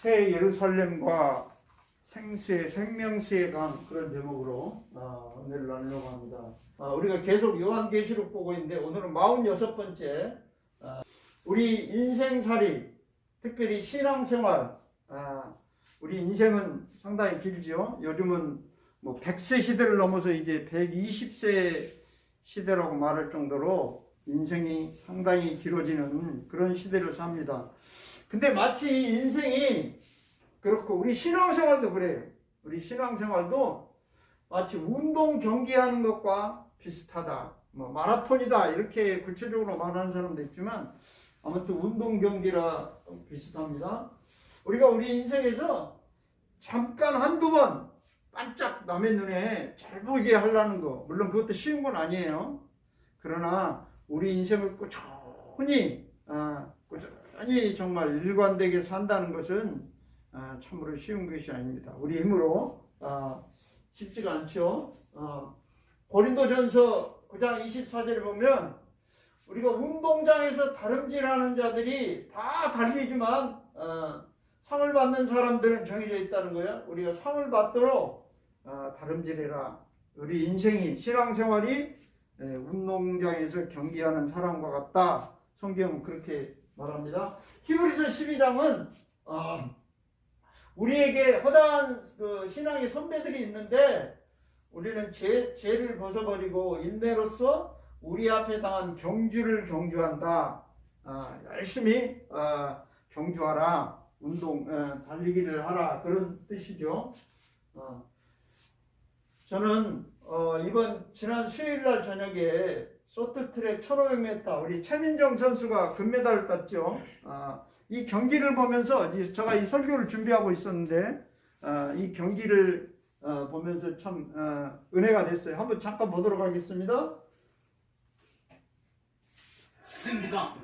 새 예루살렘과 생수의 생명수의 강, 그런 제목으로 은혜를 나누려고 합니다. 우리가 계속 요한계시록 보고 있는데 오늘은 46번째 우리 인생살이, 특별히 신앙생활. 우리 인생은 상당히 길죠. 요즘은 뭐 100세 시대를 넘어서 이제 120세 시대라고 말할 정도로 인생이 상당히 길어지는 그런 시대를 삽니다. 근데 마치 인생이 그렇고 우리 신앙생활도 그래요. 우리 신앙생활도 마치 운동 경기하는 것과 비슷하다. 뭐 마라톤이다 이렇게 구체적으로 말하는 사람도 있지만 아무튼 운동 경기라 비슷합니다. 우리가 우리 인생에서 잠깐 한두 번 반짝 남의 눈에 잘 보이게 하려는 거, 물론 그것도 쉬운 건 아니에요. 그러나 우리 인생을 꾸준히 정말 일관되게 산다는 것은 참으로 쉬운 것이 아닙니다. 우리 힘으로 쉽지가 않죠. 고린도전서 9장 24절에 보면 우리가 운동장에서 다름질하는 자들이 다 달리지만 상을 받는 사람들은 정해져 있다는 거예요. 우리가 상을 받도록 다름질해라. 우리 인생이, 신앙생활이 운동장에서 경기하는 사람과 같다. 성경은 그렇게 말합니다. 히브리서 12장은 우리에게 허다한 그 신앙의 선배들이 있는데 우리는 죄를 벗어버리고 인내로서 우리 앞에 당한 경주를 경주한다. 열심히 경주하라. 운동, 달리기를 하라. 그런 뜻이죠. 저는 지난 수요일날 저녁에 쇼트트랙 1500m 우리 최민정 선수가 금메달을 땄죠. 이 경기를 보면서 제가 이 설교를 준비하고 있었는데 이 경기를 보면서 참 은혜가 됐어요. 한번 잠깐 보도록 하겠습니다. 승부가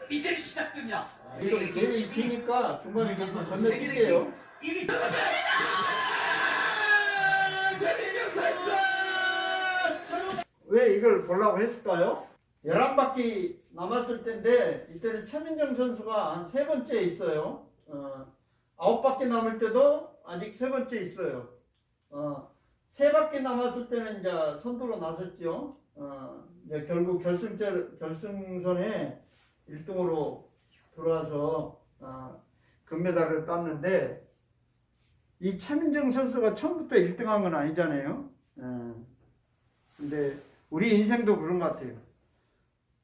이제 시작됩니다. 이거 내용이 기니까 중간에 계속 전멸할게요. 왜 이걸 보려고 했을까요? 11바퀴 남았을 때인데 이때는 최민정 선수가 한 3번째 있어요. 9바퀴 남을 때도 아직 3번째 있어요. 3바퀴 남았을 때는 이제 선두로 나섰죠. 이제 결국 결승선에 1등으로 들어와서 금메달을 땄는데 이 최민정 선수가 처음부터 1등한 건 아니잖아요. 근데 우리 인생도 그런 것 같아요.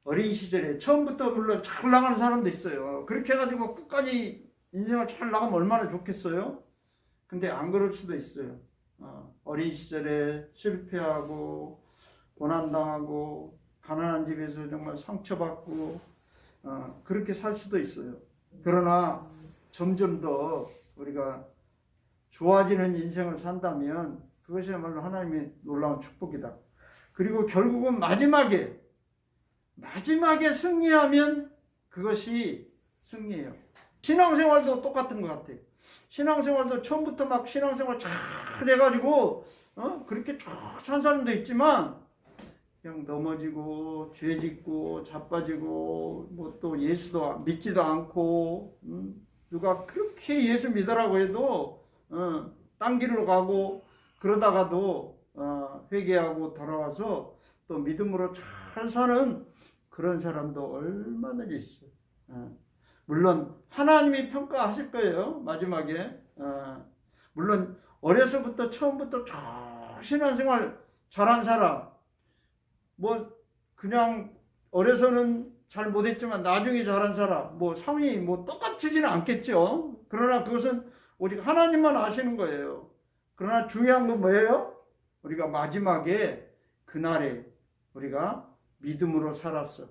어린 시절에 처음부터 물론 잘 나가는 사람도 있어요. 그렇게 해가지고 끝까지 인생을 잘 나가면 얼마나 좋겠어요. 근데 안 그럴 수도 있어요. 어린 시절에 실패하고 고난당하고 가난한 집에서 정말 상처받고 그렇게 살 수도 있어요. 그러나 점점 더 우리가 좋아지는 인생을 산다면 그것이야말로 하나님의 놀라운 축복이다. 그리고 결국은 마지막에 승리하면 그것이 승리예요. 신앙생활도 똑같은 것 같아요. 신앙생활도 처음부터 막 신앙생활 잘 해가지고 그렇게 쭉 산 사람도 있지만 그냥 넘어지고 죄 짓고 자빠지고 뭐 또 예수도 믿지도 않고 누가 그렇게 예수 믿으라고 해도 딴 길로 가고 그러다가도 회개하고 돌아와서 또 믿음으로 잘 사는 그런 사람도 얼마나 있어요. 물론 하나님이 평가하실 거예요. 마지막에. 물론 어려서부터 처음부터 신앙생활 잘한 사람 뭐 그냥 어려서는 잘 못했지만 나중에 잘한 사람 뭐 상이 뭐 똑같지는 않겠죠. 그러나 그것은 오직 하나님만 아시는 거예요. 그러나 중요한 건 뭐예요? 우리가 마지막에 그날에 우리가 믿음으로 살았어.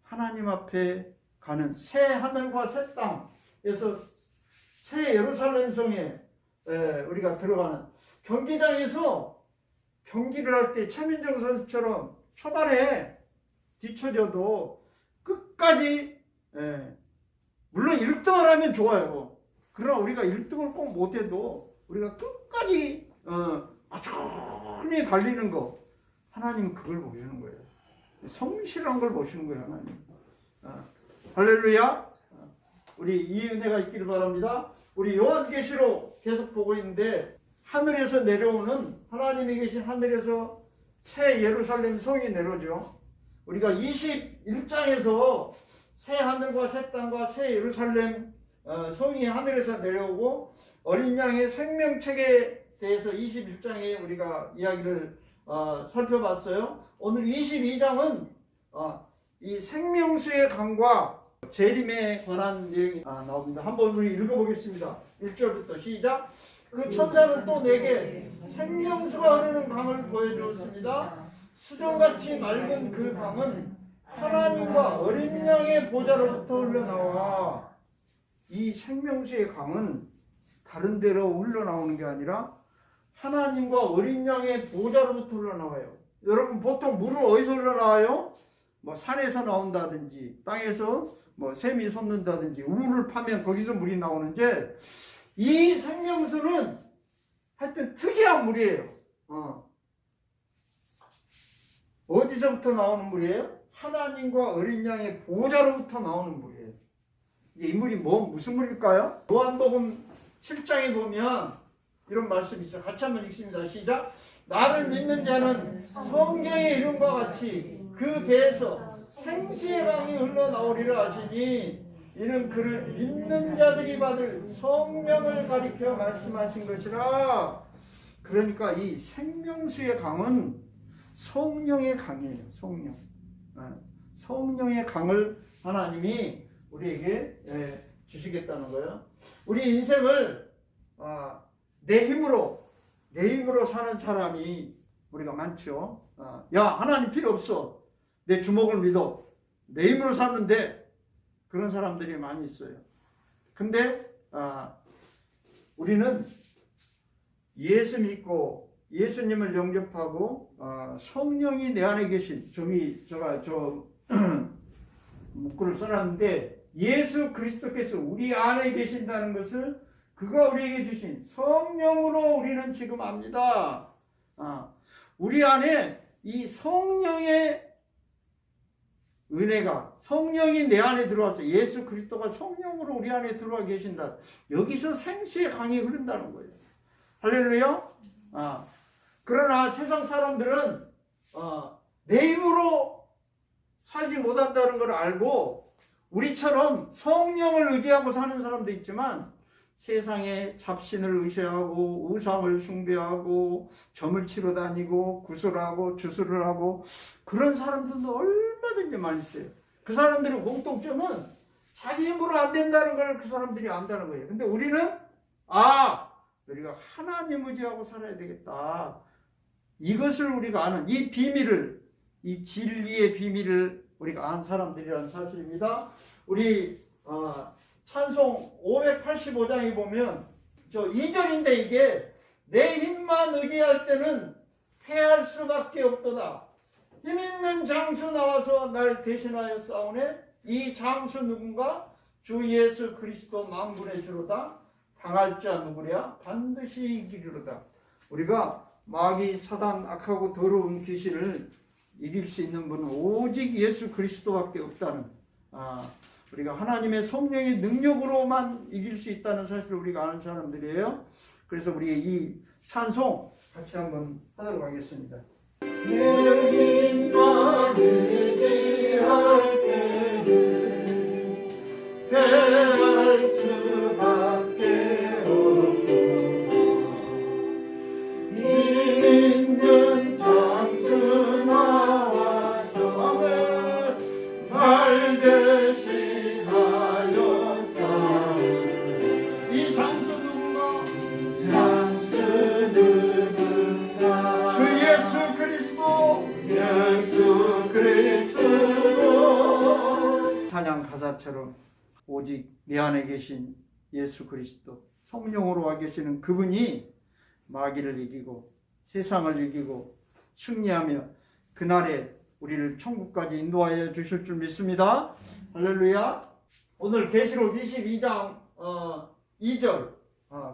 하나님 앞에 가는 새 하늘과 새 땅에서 새 예루살렘 성에 우리가 들어가는 경기장에서 경기를 할 때 최민정 선수처럼 초반에 뒤처져도 끝까지 물론 1등을 하면 좋아요. 그러나 우리가 1등을 꼭 못해도 우리가 끝까지 꾸준히 달리는 거 하나님은 그걸 보시는 거예요. 성실한 걸 보시는 거예요. 하나님. 할렐루야. 우리 이 은혜가 있기를 바랍니다. 우리 요한계시록 계속 보고 있는데 하늘에서 내려오는 하나님이 계신 하늘에서 새 예루살렘 성이 내려오죠. 우리가 21장에서 새 하늘과 새 땅과 새 예루살렘 성이 하늘에서 내려오고 어린 양의 생명책에 대해서 21장에 우리가 이야기를 살펴봤어요. 오늘 22장은 이 생명수의 강과 재림에 관한 내용이 나옵니다. 한번 우리 읽어보겠습니다. 1절부터 시작. 그 천사는 또 내게 생명수가 흐르는 강을 보여주었습니다. 수정같이 맑은 그 강은 하나님과 어린 양의 보좌로부터 흘러나와. 이 생명수의 강은 다른 데로 흘러나오는 게 아니라 하나님과 어린 양의 보좌로부터 흘러나와요. 여러분 보통 물은 어디서 흘러나와요? 뭐 산에서 나온다든지 땅에서 뭐 샘이 솟는다든지 우물을 파면 거기서 물이 나오는데 이 생명수는 하여튼 특이한 물이에요. 어디서부터 나오는 물이에요? 하나님과 어린 양의 보좌로부터 나오는 물이에요. 이 물이 무슨 물일까요? 요한복음 7장에 보면 이런 말씀이 있어요. 같이 한번 읽습니다. 시작. 나를 믿는 자는 성경의 이름과 같이 그 배에서 생수의 강이 흘러나오리라 하시니 이는 그를 믿는 자들이 받을 성령을 가리켜 말씀하신 것이라. 그러니까 이 생명수의 강은 성령의 강이에요. 성령의 강을 하나님이 우리에게 주시겠다는 거예요. 우리 인생을 내 힘으로 사는 사람이 우리가 많죠. 야, 하나님 필요 없어. 내 주먹을 믿어. 내 힘으로 사는데 그런 사람들이 많이 있어요. 근데 우리는 예수 믿고 예수님을 영접하고 성령이 내 안에 계신 제가 문구를 써놨는데 예수 그리스도께서 우리 안에 계신다는 것을 그가 우리에게 주신 성령으로 우리는 지금 압니다. 우리 안에 이 성령의 은혜가 성령이 내 안에 들어와서 예수 그리스도가 성령으로 우리 안에 들어와 계신다. 여기서 생수의 강이 흐른다는 거예요. 할렐루야. 그러나 세상 사람들은 내 힘으로 살지 못한다는 걸 알고 우리처럼 성령을 의지하고 사는 사람도 있지만 세상에 잡신을 의지하고 우상을 숭배하고 점을 치러 다니고 구슬하고 주술을 하고 그런 사람들도 얼마든지 많이 있어요. 그 사람들의 공통점은 자기 힘으로 안 된다는 걸 그 사람들이 안다는 거예요. 근데 우리는 우리가 하나님 의지하고 살아야 되겠다. 이것을 우리가 아는 이 비밀을, 이 진리의 비밀을 우리가 아는 사람들이라는 사실입니다. 우리 찬송 585장에 보면 2절인데 이게 내 힘만 의지할 때는 패할 수밖에 없도다. 힘 있는 장수 나와서 날 대신하여 싸우네. 이 장수 누군가? 주 예수 그리스도 만군의 주로다. 당할 자 누구랴? 반드시 이기리로다. 우리가 마귀 사단 악하고 더러운 귀신을 이길 수 있는 분은 오직 예수 그리스도밖에 없다는 우리가 하나님의 성령의 능력으로만 이길 수 있다는 사실을 우리가 아는 사람들이에요. 그래서 우리 이 찬송 같이 한번 하도록 하겠습니다. 내 힘만 의지할 때는 패할 수밖에 없고 힘 있는 장수 나와서 말 대신하여 싸우네. 이 장수 누군가? 장수 누군가? 주 예수 그리스도. 찬양 가사처럼 오직 내 안에 계신 예수 그리스도 성령으로 와 계시는 그분이 마귀를 이기고 세상을 이기고 승리하며 그날에 우리를 천국까지 인도하여 주실 줄 믿습니다. 할렐루야. 오늘 계시록 22장 2절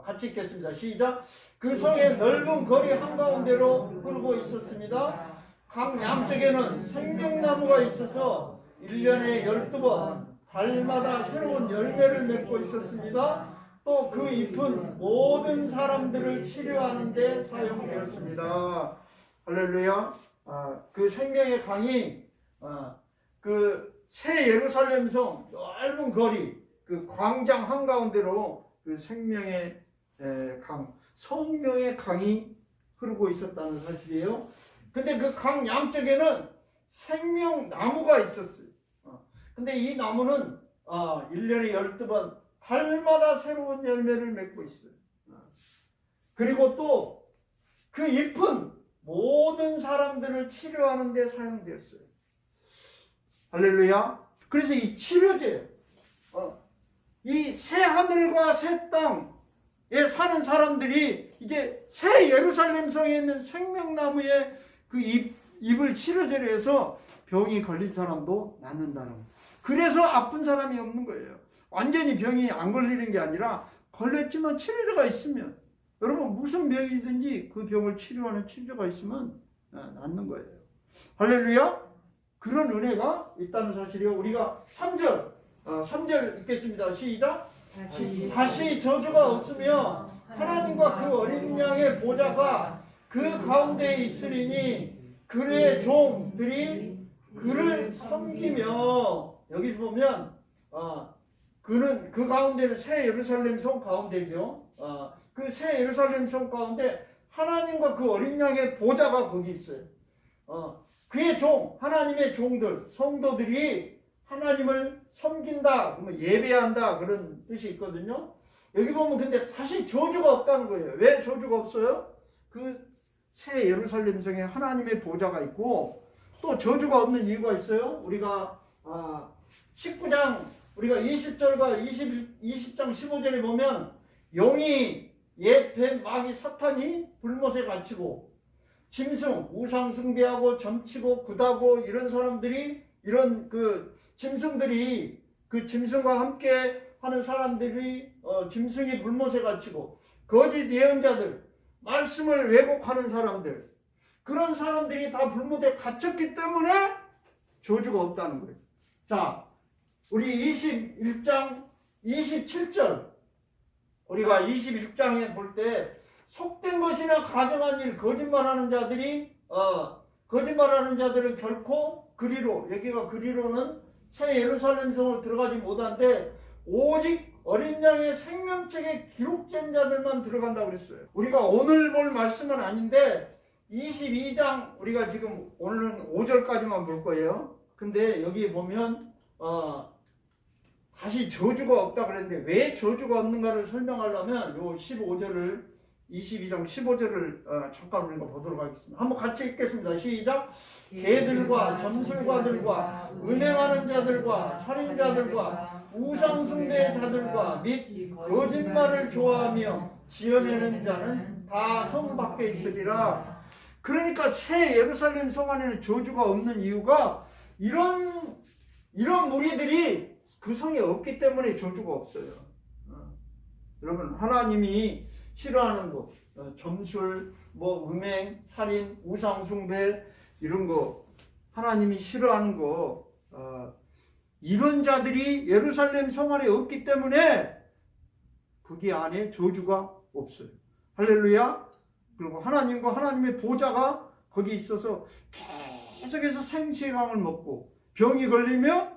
같이 읽겠습니다. 시작. 그 성의 넓은 거리 한가운데로 흐르고 있었습니다. 각 양쪽에는 생명나무가 있어서 1년에 12번 달마다 새로운 열매를 맺고 있었습니다. 또 그 잎은 모든 사람들을 치료하는 데 사용되었습니다. 할렐루야. 그 생명의 강이 그 새 예루살렘 성 넓은 거리 그 광장 한가운데로 그 생명의 강, 성령의 강이 흐르고 있었다는 사실이에요. 근데 그 강 양쪽에는 생명나무가 있었어요. 근데 이 나무는 1년에 12번 달마다 새로운 열매를 맺고 있어요. 그리고 또 그 잎은 모든 사람들을 치료하는 데 사용되었어요. 할렐루야. 그래서 이 치료제, 이 새 하늘과 새 땅에 사는 사람들이 이제 새 예루살렘 성에 있는 생명나무의 그 잎을 치료제로 해서 병이 걸린 사람도 낫는다는 거예요. 그래서 아픈 사람이 없는 거예요. 완전히 병이 안 걸리는 게 아니라 걸렸지만 치료제가 있으면, 여러분 무슨 병이든지 그 병을 치료하는 치료제가 있으면 낫는 거예요. 할렐루야. 그런 은혜가 있다는 사실이요. 우리가 3절 읽겠습니다. 시작. 다시 저주가 없으며 하나님과 그 어린 양의 보좌가 그 가운데에 있으리니 그의 종들이 그를 섬기며, 여기서 보면 그는 그 가운데는 새 예루살렘 성 가운데죠. 그 새 예루살렘 성 가운데 하나님과 그 어린 양의 보좌가 거기 있어요. 그의 종, 하나님의 종들, 성도들이 하나님을 섬긴다, 그러면 예배한다, 그런 뜻이 있거든요. 여기 보면 근데 다시 저주가 없다는 거예요. 왜 저주가 없어요? 그 새 예루살렘 성에 하나님의 보좌가 있고, 또 저주가 없는 이유가 있어요. 우리가 19장, 우리가 20절과 20장 15절에 보면 영이 옛 뱀 마귀 사탄이 불못에 갇히고 짐승, 우상 숭배하고 점치고 굿하고 이런 사람들이, 이런 그 짐승들이, 그 짐승과 함께 하는 사람들이 짐승이 불못에 갇히고 거짓 예언자들, 말씀을 왜곡하는 사람들, 그런 사람들이 다 불못에 갇혔기 때문에 저주가 없다는 거예요. 자, 우리 21장 27절, 우리가 21장에 볼 때 속된 것이나 가정한 일, 거짓말하는 자들이 거짓말하는 자들은 결코 그리로, 여기가 그리로는 새 예루살렘 성으로 들어가지 못한데 오직 어린 양의 생명책에 기록된 자들만 들어간다고 그랬어요. 우리가 오늘 볼 말씀은 아닌데 22장, 우리가 지금 오늘은 5절까지만 볼 거예요. 근데 여기 보면 다시 저주가 없다 그랬는데 왜 저주가 없는가를 설명하려면 요 15절을, 22장 15절을 잠깐 우리가 보도록 하겠습니다. 한번 같이 읽겠습니다. 시작. 개들과 점술가들과 음행하는 자들과 살인자들과 우상숭배자들과 및 거짓말을 좋아하며 지어내는 자는 다 성 밖에 있으리라. 그러니까 새 예루살렘 성 안에는 저주가 없는 이유가 이런 무리들이 그 성에 없기 때문에 저주가 없어요. 여러분, 하나님이 싫어하는 것, 점술, 음행, 살인, 우상숭배 이런 거, 하나님이 싫어하는 거, 이런 자들이 예루살렘 성 안에 없기 때문에 거기 안에 저주가 없어요. 할렐루야. 그리고 하나님과 하나님의 보좌가 거기 있어서 계속해서 생수의 강을 먹고, 병이 걸리면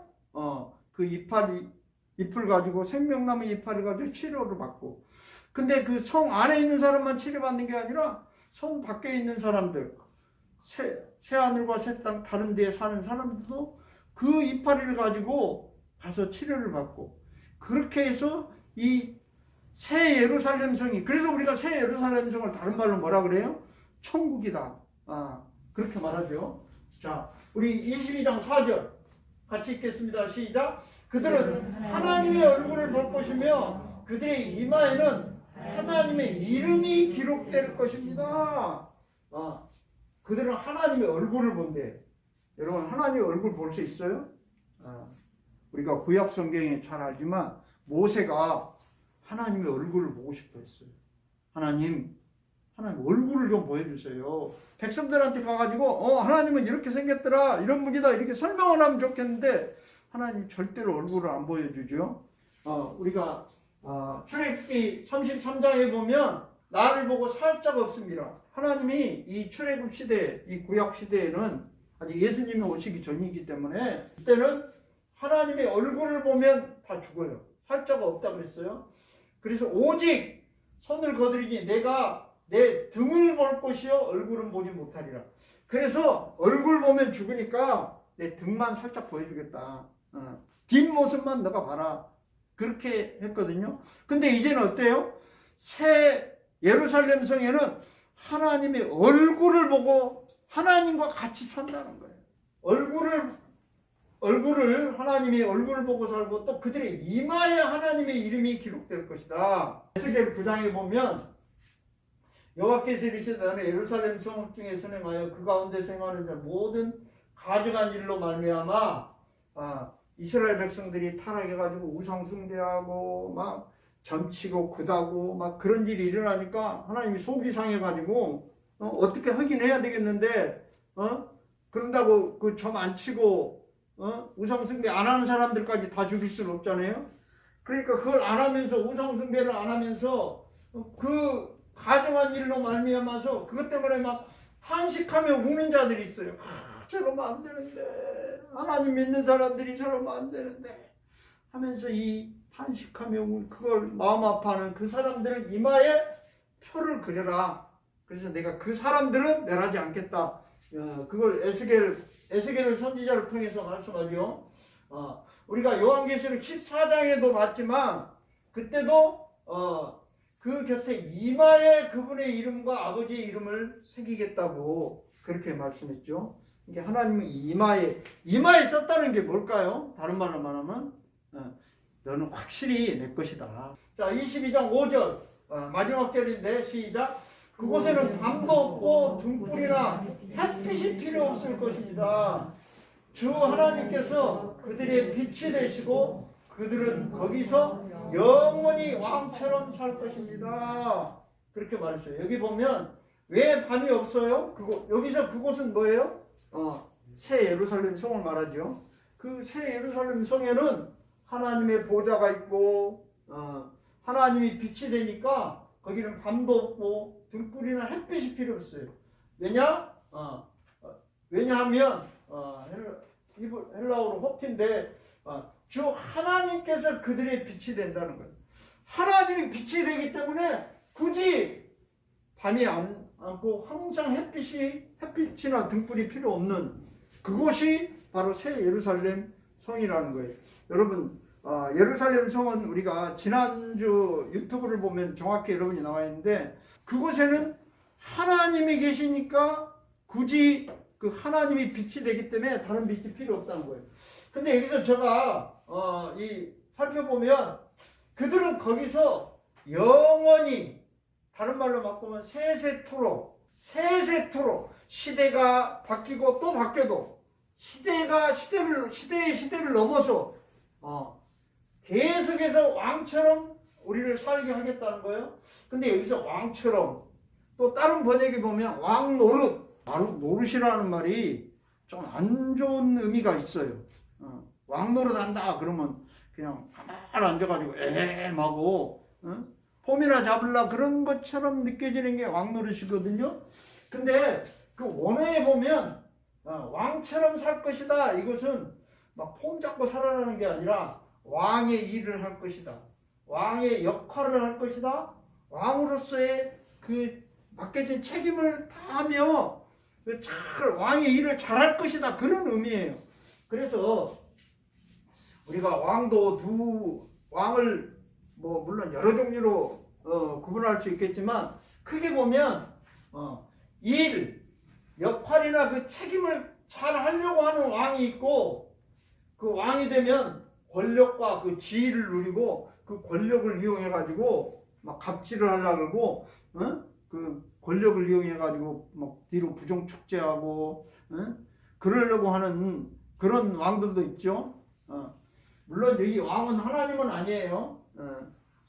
그 잎을 가지고, 생명나무 이파리 가지고 치료를 받고. 근데 그 성 안에 있는 사람만 치료받는 게 아니라 성 밖에 있는 사람들, 새 하늘과 새 땅 다른 데에 사는 사람들도 그 이파리를 가지고 가서 치료를 받고, 그렇게 해서 이 새 예루살렘 성이, 그래서 우리가 새 예루살렘 성을 다른 말로 뭐라 그래요? 천국이다. 그렇게 말하죠. 자, 우리 22장 4절 같이 읽겠습니다. 시작. 그들은 하나님의 얼굴을 볼 것이며 그들의 이마에는 하나님의 이름이 기록될 것입니다. 그들은 하나님의 얼굴을 본대. 여러분, 하나님의 얼굴 볼 수 있어요? 우리가 구약 성경에 잘 알지만 모세가 하나님의 얼굴을 보고 싶어 했어요. 하나님 얼굴을 좀 보여주세요. 백성들한테 가가지고 하나님은 이렇게 생겼더라, 이런 분이다, 이렇게 설명을 하면 좋겠는데 하나님 절대로 얼굴을 안 보여주죠. 우리가 출애굽기 33장에 보면 나를 보고 살짝 없습니다. 하나님이 이 출애굽 시대, 이 구약 시대에는 아직 예수님이 오시기 전이기 때문에 그때는 하나님의 얼굴을 보면 다 죽어요. 살자가 없다 그랬어요. 그래서 오직 손을 거드리니 내가 내 등을 볼 것이요 얼굴은 보지 못하리라. 그래서 얼굴 보면 죽으니까 내 등만 살짝 보여주겠다. 뒷모습만 너가 봐라. 그렇게 했거든요. 근데 이제는 어때요? 새 예루살렘 성에는 하나님의 얼굴을 보고 하나님과 같이 산다는 거예요. 얼굴을 하나님의 얼굴을 보고 살고 또 그들의 이마에 하나님의 이름이 기록될 것이다. 에스겔 9장에 보면 여호와께서 이르시되 나는 예루살렘 성읍 중에 선행하여 그 가운데 생활하는 자 모든 가증한 일로 말미암아 이스라엘 백성들이 타락해가지고 우상 숭배하고 막 점치고 굿하고 막 그런 일이 일어나니까 하나님이 속이 상해가지고 어떻게 하긴 해야 되겠는데 그런다고 그 점 안 치고 우상 숭배 안 하는 사람들까지 다 죽일 수는 없잖아요. 그러니까 그걸 안 하면서 우상 숭배를 안 하면서 그 가정한 일로 말미암아서 그것 때문에 막 탄식하며 우는 자들이 있어요. 저러면 안 되는데 하나님 믿는 사람들이 저러면 안 되는데 하면서 이 탄식하며 그걸 마음 아파하는 그 사람들을 이마에 표를 그려라. 그래서 내가 그 사람들은 멸하지 않겠다. 그걸 에스겔을 선지자를 통해서 말씀하죠. 우리가 요한계시록 14장에도 봤지만 그때도 그 곁에 이마에 그분의 이름과 아버지의 이름을 새기겠다고 그렇게 말씀했죠. 이게 하나님은 이마에 썼다는 게 뭘까요? 다른 말로 말하면 너는 확실히 내 것이다. 자, 22장 5절 마지막 절인데 시작. 그곳에는 밤도 없고 등불이나 햇빛이 필요 없을 것입니다. 주 하나님께서 그들의 빛이 되시고 그들은 거기서 영원히 왕처럼 살 것입니다. 그렇게 말했어요. 여기 보면 왜 밤이 없어요? 여기서 그곳은 뭐예요? 새 예루살렘 성을 말하죠. 그 새 예루살렘 성에는 하나님의 보좌가 있고 하나님이 빛이 되니까 거기는 밤도 없고 등불이나 햇빛이 필요 없어요. 왜냐하면 헬라어로 호티인데 주 하나님께서 그들의 빛이 된다는 거예요. 하나님이 빛이 되기 때문에 굳이 밤이 않고 항상 햇빛이나 등불이 필요 없는 그곳이 바로 새 예루살렘 성이라는 거예요. 여러분, 예루살렘 성은 우리가 지난주 유튜브를 보면 정확히 여러분이 나와 있는데 그곳에는 하나님이 계시니까 굳이 그 하나님이 빛이 되기 때문에 다른 빛이 필요 없다는 거예요. 근데 여기서 제가 살펴보면 그들은 거기서 영원히, 다른 말로 바꾸면 세세토록 시대가 바뀌고 또 바뀌어도 시대의 시대를 넘어서 계속해서 왕처럼 우리를 살게 하겠다는 거예요. 근데 여기서 왕처럼, 또 다른 번역에 보면 노릇이라는 말이 좀 안 좋은 의미가 있어요. 왕노릇 한다 그러면 그냥 가만히 앉아가지고 하고 폼이나 잡으려 그런 것처럼 느껴지는 게 왕노릇이거든요. 근데 그 원어에 보면 왕처럼 살 것이다. 이것은 막 폼 잡고 살아라는 게 아니라 왕의 일을 할 것이다. 왕의 역할을 할 것이다. 왕으로서의 그 맡겨진 책임을 다하며 왕의 일을 잘할 것이다. 그런 의미예요. 그래서 우리가 왕을 물론 여러 종류로 구분할 수 있겠지만 크게 보면 역할이나 그 책임을 잘 하려고 하는 왕이 있고, 그 왕이 되면 권력과 그 지위를 누리고 그 권력을 이용해 가지고 막 갑질을 하려고 그러고 그 권력을 이용해 가지고 막 뒤로 부정 축제하고 그러려고 하는 그런 왕들도 있죠. 물론 여기 왕은 하나님은 아니에요.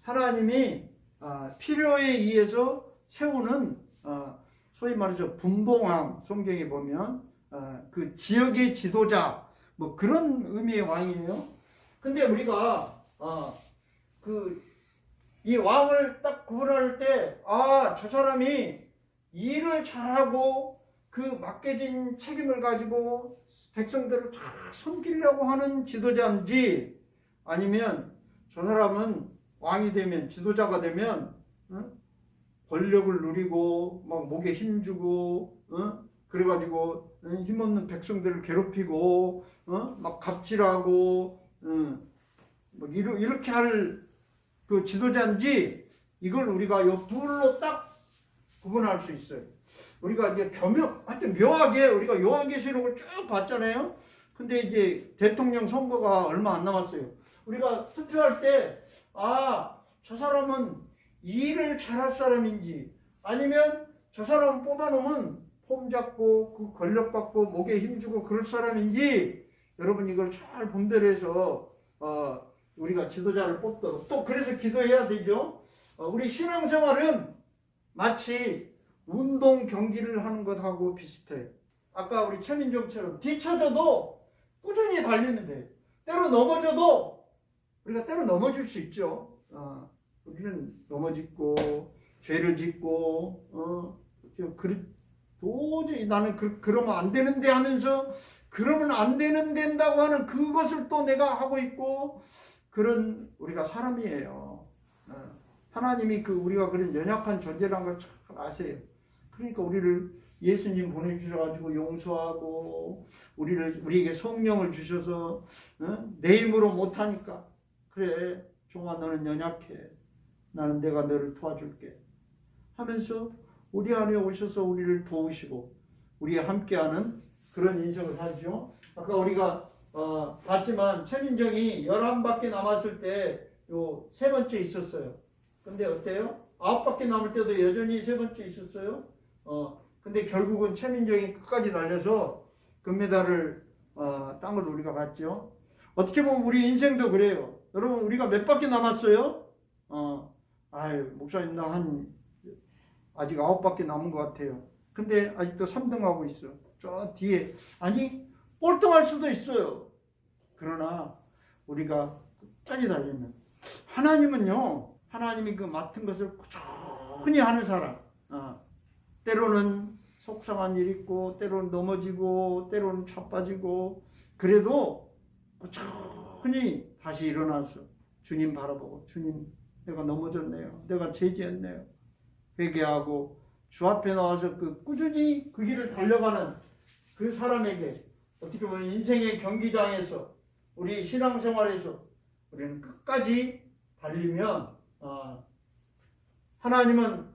하나님이 필요에 의해서 세우는 소위 말해서 분봉왕, 성경에 보면 그 지역의 지도자 그런 의미의 왕이에요. 근데 우리가 그 이 왕을 딱 구분할 때, 아, 저 사람이 일을 잘하고 그 맡겨진 책임을 가지고 백성들을 잘 섬기려고 하는 지도자인지, 아니면 저 사람은 왕이 되면, 지도자가 되면 권력을 누리고 막 목에 힘주고 그래가지고 힘없는 백성들을 괴롭히고 막 갑질하고 뭐 이렇게 할 그 지도자인지, 이걸 우리가 요 둘로 딱 구분할 수 있어요. 우리가 이제 하여튼 묘하게 우리가 요한계시록을 쭉 봤잖아요. 근데 이제 대통령 선거가 얼마 안 남았어요. 우리가 투표할 때, 아, 저 사람은 일을 잘할 사람인지, 아니면 저 사람 뽑아놓으면 폼 잡고 그 권력 갖고 목에 힘주고 그럴 사람인지, 여러분 이걸 잘 분별해서 우리가 지도자를 뽑도록, 또 그래서 기도해야 되죠. 우리 신앙생활은 마치 운동 경기를 하는 것하고 비슷해요. 아까 우리 최민정처럼 뒤쳐져도 꾸준히 달리면 돼요. 때로 넘어져도 우리가 때로 넘어질 수 있죠. 우리는 넘어짓고 죄를 짓고 도저히 나는 그러면 안 되는데 하면서, 그러면 안 되는 된다고 하는 그것을 또 내가 하고 있고, 그런 우리가 사람이에요. 하나님이 우리가 그런 연약한 존재라는 걸 잘 아세요. 그러니까 우리를 예수님 보내주셔가지고 용서하고 우리에게 성령을 주셔서 내 힘으로 못하니까, 그래 종아 너는 연약해, 나는 내가 너를 도와줄게 하면서 우리 안에 오셔서 우리를 도우시고 우리와 함께하는 그런 인생을 살죠. 아까 우리가 봤지만 최민정이 11바퀴 남았을 때 요 3번째 있었어요. 근데 어때요? 9바퀴 남을 때도 여전히 3번째 있었어요. 근데 결국은 최민정이 끝까지 달려서 금메달을 딴 걸 우리가 봤죠. 어떻게 보면 우리 인생도 그래요. 여러분, 우리가 몇 바퀴 남았어요? 목사님 나 아직 9바퀴 남은 것 같아요. 근데 아직도 3등하고 있어. 저 뒤에. 아니, 꼴등할 수도 있어요. 그러나 우리가 끝까지 달리면, 하나님은요, 하나님이 그 맡은 것을 꾸준히 하는 사람. 때로는 속상한 일 있고, 때로는 넘어지고, 때로는 차빠지고, 그래도 꾸준히 다시 일어나서 주님 바라보고, 주님 내가 넘어졌네요, 내가 죄지었네요, 회개하고 주 앞에 나와서 꾸준히 그 길을 달려가는 그 사람에게, 어떻게 보면 인생의 경기장에서, 우리 신앙생활에서 우리는 끝까지 달리면, 하나님은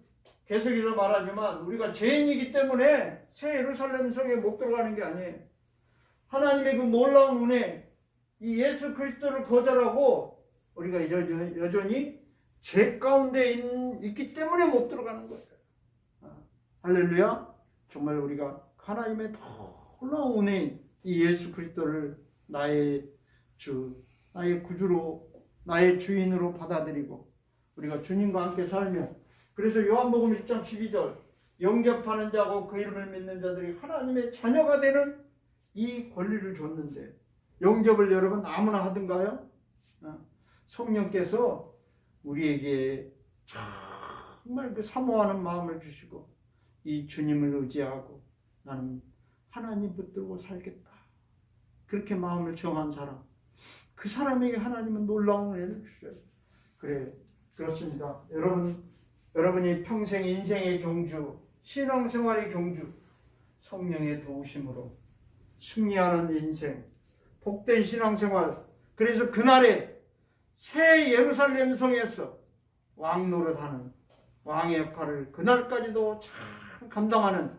계속해서 말하지만 우리가 죄인이기 때문에 새 예루살렘 성에 못 들어가는 게 아니에요. 하나님의 그 놀라운 은혜, 이 예수 그리스도를 거절하고 우리가 여전히 죄 가운데 있기 때문에 못 들어가는 거예요. 할렐루야. 정말 우리가 하나님의 놀라운 은혜인 이 예수 그리스도를 나의 주, 나의 구주로, 나의 주인으로 받아들이고 우리가 주님과 함께 살며, 그래서 요한복음 1장 12절 영접하는 자고 그 이름을 믿는 자들이 하나님의 자녀가 되는 이 권리를 줬는데, 영접을 여러분 아무나 하든가요? 성령께서 우리에게 정말 그 사모하는 마음을 주시고 이 주님을 의지하고 나는 하나님 붙들고 살겠다, 그렇게 마음을 정한 사람, 그 사람에게 하나님은 놀라운 은혜를 주셔요. 그래, 그렇습니다. 여러분이 평생 인생의 경주, 신앙생활의 경주, 성령의 도우심으로 승리하는 인생, 복된 신앙생활, 그래서 그날에 새 예루살렘 성에서 왕 노릇하는 왕의 역할을 그날까지도 잘 감당하는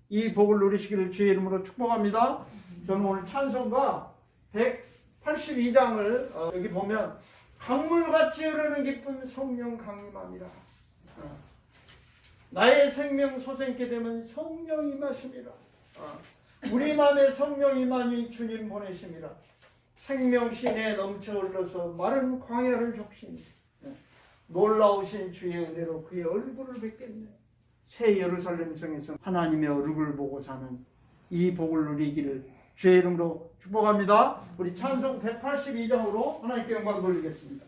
이 복을 누리시기를 주의 이름으로 축복합니다. 저는 오늘 찬송가 182장을 여기 보면 강물같이 흐르는 기쁜 성령 강림함이라, 나의 생명 솟아있게 되면 성령 임하심이라, 우리 마음에 성령 임하니 주님 보내심이라, 생명신에 넘쳐 흘러서 마른 광야를 적시니 놀라우신 주의 은혜로 그의 얼굴을 뵙겠네. 새 예루살렘 성에서 하나님의 얼굴을 보고 사는 이 복을 누리기를 주의 이름으로 축복합니다. 우리 찬송 182장으로 하나님께 영광 돌리겠습니다.